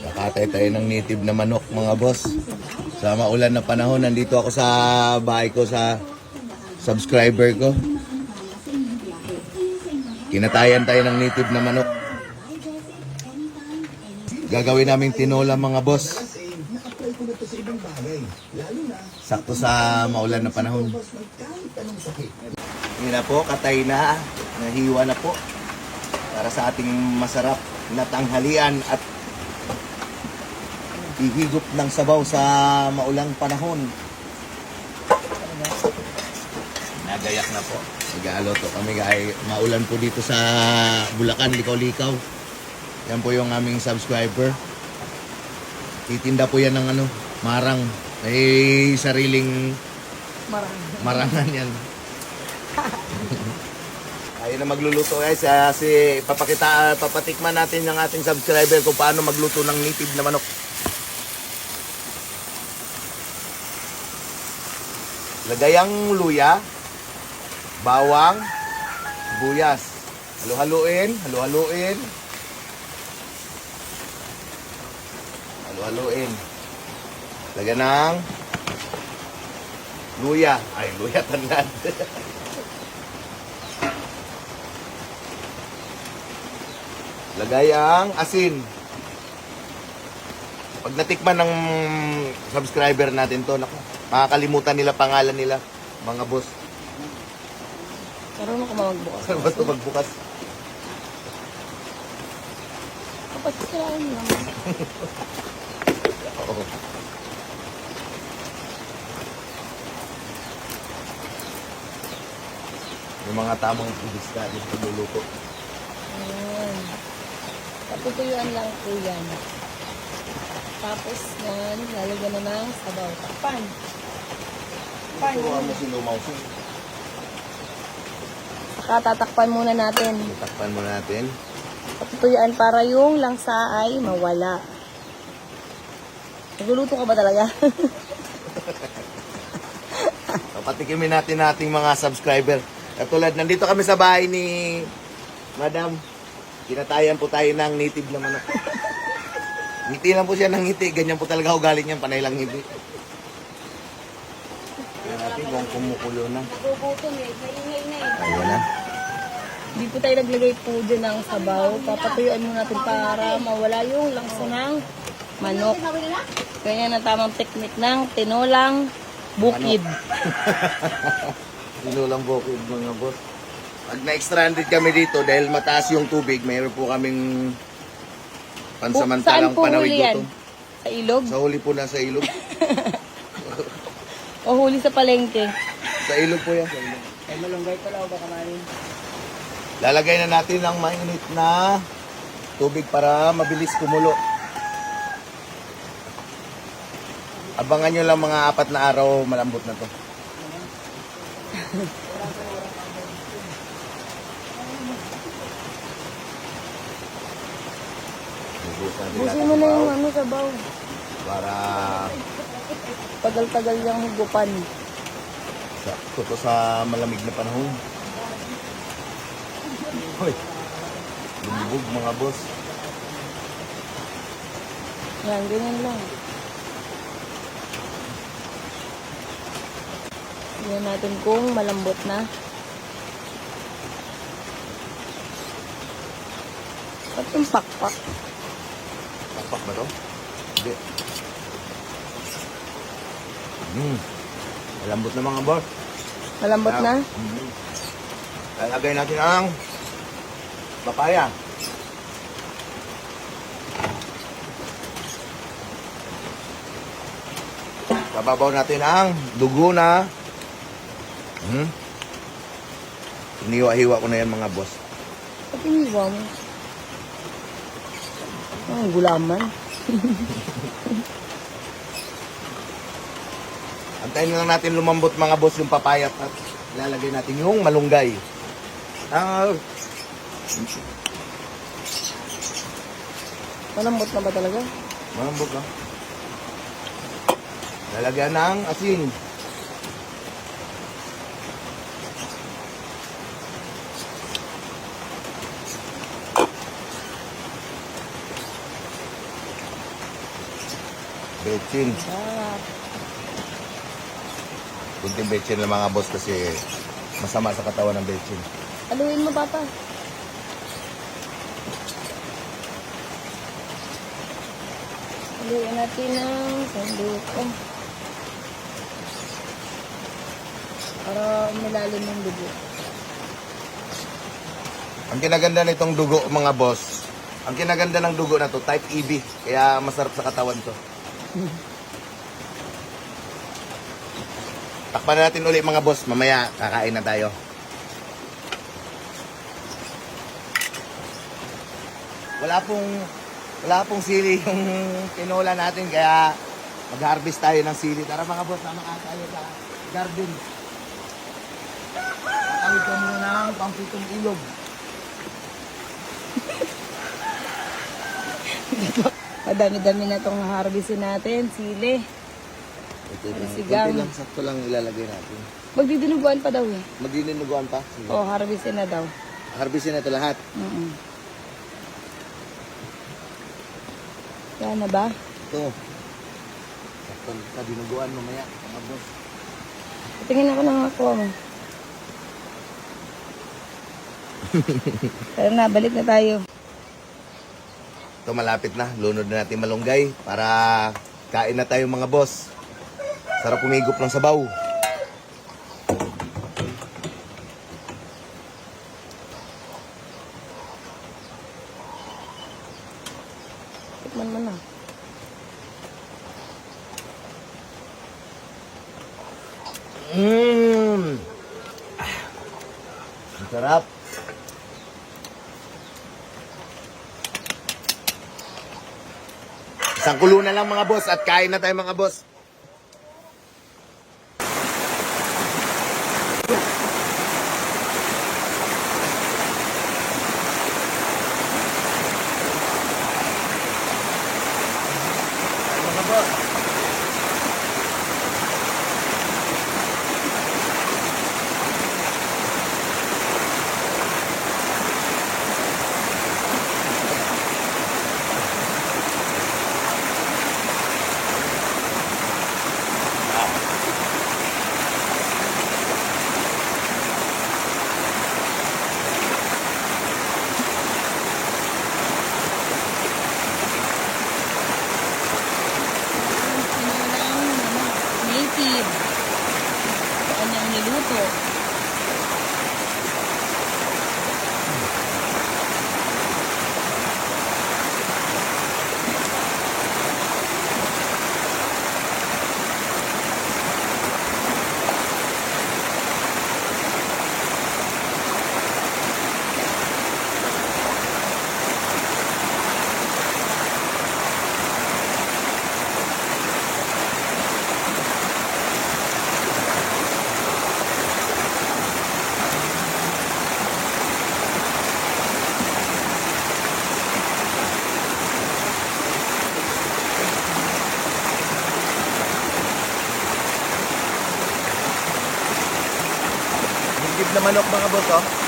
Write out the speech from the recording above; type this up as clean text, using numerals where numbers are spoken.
Nakatay tayo ng native na manok mga boss. Sa maulan na panahon, nandito ako sa bahay ko sa subscriber ko. Kinatayan tayo ng native na manok. Gagawin namin tinola mga boss. Sakto sa maulan na panahon. Hindi na po, katay na. Nahiwa na po. Para sa ating masarap na tanghalian at ihigop ng sabaw sa maulang panahon. Nagayak na po. Nag-aaloto kami guys. Maulan po dito sa Bulacan, Likaw-Likaw. Yan po yung aming subscriber. Titinda po yan ng marang. May sariling marangan yan. Ayun na magluluto guys. Kasi papatikman natin ng ating subscriber kung paano magluto ng native na manok. Lagayang luya, bawang, sibuyas. Halo-haluin. Halo-haluin. Lagyan ng luya. Ay, luya tanlad. Lagay ang asin. Pag natikman ng subscriber natin to, naku, makakalimutan nila pangalan nila, mga boss. Marunong ka magbukas. Basta magbukas. Kapag sirain lang. Oo. Yung mga tamang pudista dito sa luluto. Ayan. Paputuyuan lang po yan. Tapos yan, lalagyan na ng sabaw. Takpan. Turuan mo si Lumaw. Saka tatakpan muna natin. Takpan mo natin. Paputuyuan para yung langsa ay mawala. Nagluluto ka ba talaga? Patikimin natin ating mga subscriber. Katulad, nandito kami sa bahay ni Madam. Kinatayan po tayo ng native na manok. Ngiti lang po siya ng ngiti. Ganyan po talaga ugali niyan. Panay lang ngiti. Tignan natin kung kumukulo na. Nagugutom eh. Maingay na eh. Ayan na. Hindi po tayo naglagay po dyan ng sabaw. Papatuyuan muna natin para mawala yung langsa ng manok. Ganyan ang tamang teknik ng tinolang bukid. Tinulang bukid mga boss. Pag na-stranded kami dito dahil mataas yung tubig, mayroon po kaming pansamantalang Saan po panawid huli yan? dito. Sa ilog? Sa huli po na sa ilog. O huli sa palengke? Sa ilog po yan. Sa ilog. Ay malunggay pala o baka manin? Lalagay na natin ng mainit na tubig para mabilis kumulo. Abangan nyo lang mga 4 na araw, malambot na to. Busin mo na yung sabaw. Para Tagal-tagal yung hugupan. sakto sa malamig na panahon. Hoy, lumubog mga boss. Yan, ganyan lang. Tingnan natin kung malambot na. Ba't yung pakpak? Pakpak ba to? Hindi. Malambot na mga boss. Malambot na? Lalagay natin ang papaya. Bababaw natin ang dugo na iniwa-hiwa ko na yan mga boss. Ba't iniwa mo? Ang gulaman. Antayin na lang natin lumambot mga boss yung papaya at lalagay natin yung malunggay. Malambot na ba talaga? Malambot na. Lalagyan ng asin. Betchin. Sarap. Kunting betchin lang mga boss kasi masama sa katawan ng betchin. Aluin mo, Papa. Aluin natin ng sanduko. Para umilalim yung dugo. Ang kinaganda nitong dugo mga boss, ang kinaganda ng dugo na to, type EB. Kaya masarap sa katawan to. Takpan natin ulit mga boss, mamaya kakain na tayo. Wala pong sili yung tinola natin kaya mag-harvest tayo ng sili. Tara mga boss, sama ka tayo sa garden. Kakawid ka muna ng pampitong ilog. Madami-dami na itong harvestin natin. Sili. Ito Sigang. lang, sakto lang ilalagay natin. Magdidinuguan pa daw eh. Magdinuguan pa. Sige. O, harvestin na daw. Harvestin na ito lahat. Yan na ba? Ito. Sakto sa dinuguan mamaya. Mga boss. Tingin ako ng ako mo. Tara na, balik na tayo. Ito malapit na. Lunod na natin malunggay para kain na tayo mga boss. Sarap umigop ng sabaw. Tikman mo na. Ang sarap. Isang kulo na lang mga boss at kain na tayo mga boss. Mga boss. Native. Ito kanyang niluto. Bigib na manok mga boss oh.